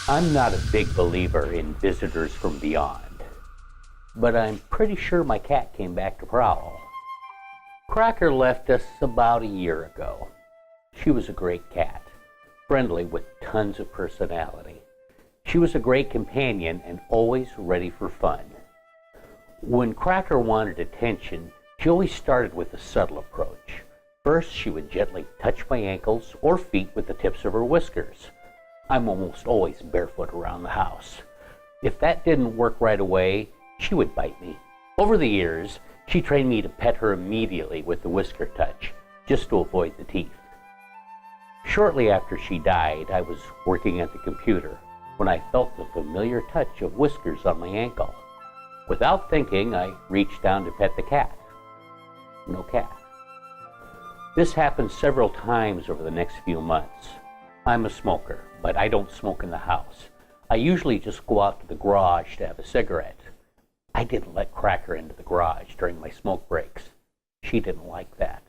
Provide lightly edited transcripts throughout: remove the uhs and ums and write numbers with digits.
I'm not a big believer in visitors from beyond, but I'm pretty sure my cat came back to prowl. Cracker left us about a year ago. She was a great cat, friendly with tons of personality. She was a great companion and always ready for fun. When Cracker wanted attention, she always started with a subtle approach. First, she would gently touch my ankles or feet with the tips of her whiskers. I'm almost always barefoot around the house. If that didn't work right away, she would bite me. Over the years, she trained me to pet her immediately with the whisker touch, just to avoid the teeth. Shortly after she died, I was working at the computer when I felt the familiar touch of whiskers on my ankle. Without thinking, I reached down to pet the cat. No cat. This happened several times over the next few months. I'm a smoker, but I don't smoke in the house. I usually just go out to the garage to have a cigarette. I didn't let Cracker into the garage during my smoke breaks. She didn't like that.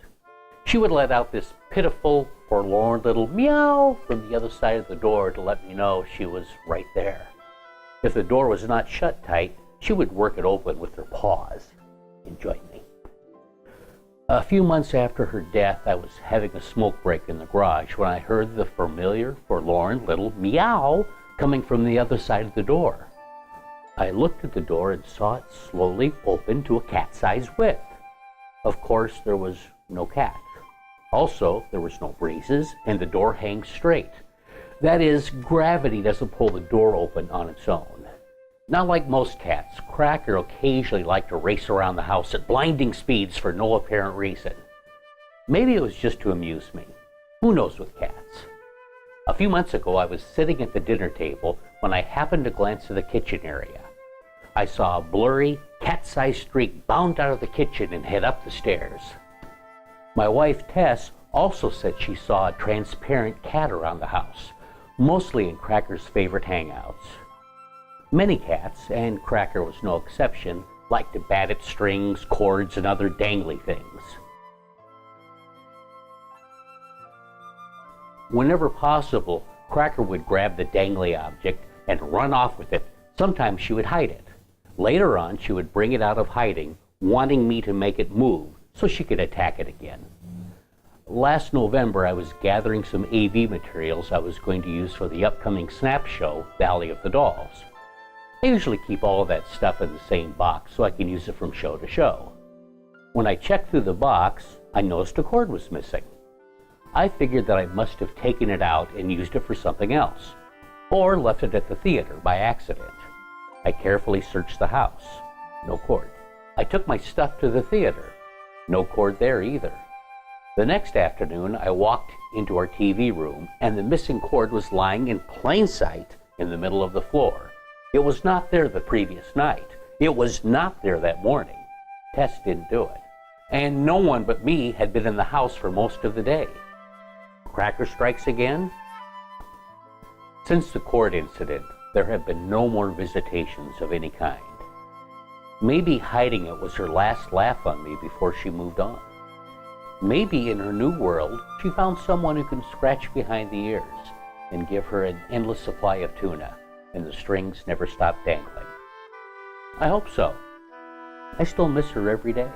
She would let out this pitiful, forlorn little meow from the other side of the door to let me know she was right there. If the door was not shut tight, she would work it open with her paws and join me. A few months after her death, I was having a smoke break in the garage when I heard the familiar, forlorn little meow coming from the other side of the door. I looked at the door and saw it slowly open to a cat-sized width. Of course, there was no cat. Also, there was no breezes, and the door hangs straight. That is, gravity doesn't pull the door open on its own. Not like most cats, Cracker occasionally liked to race around the house at blinding speeds for no apparent reason. Maybe it was just to amuse me. Who knows with cats? A few months ago, I was sitting at the dinner table when I happened to glance to the kitchen area. I saw a blurry, cat-sized streak bound out of the kitchen and head up the stairs. My wife, Tess, also said she saw a transparent cat around the house, mostly in Cracker's favorite hangouts. Many cats, and Cracker was no exception, like to bat at strings, cords, and other dangly things. Whenever possible, Cracker would grab the dangly object and run off with it. Sometimes she would hide it. Later on, she would bring it out of hiding, wanting me to make it move so she could attack it again. Last November, I was gathering some AV materials I was going to use for the upcoming Snap show, Valley of the Dolls. I usually keep all of that stuff in the same box so I can use it from show to show. When I checked through the box, I noticed a cord was missing. I figured that I must have taken it out and used it for something else, or left it at the theater by accident. I carefully searched the house. No cord. I took my stuff to the theater. No cord there either. The next afternoon, I walked into our TV room, and the missing cord was lying in plain sight in the middle of the floor. It was not there the previous night. It was not there that morning. Tess didn't do it. And no one but me had been in the house for most of the day. Cracker strikes again? Since the cord incident, there have been no more visitations of any kind. Maybe hiding it was her last laugh on me before she moved on. Maybe in her new world, she found someone who can scratch behind the ears and give her an endless supply of tuna, and the strings never stop dangling. I hope so. I still miss her every day.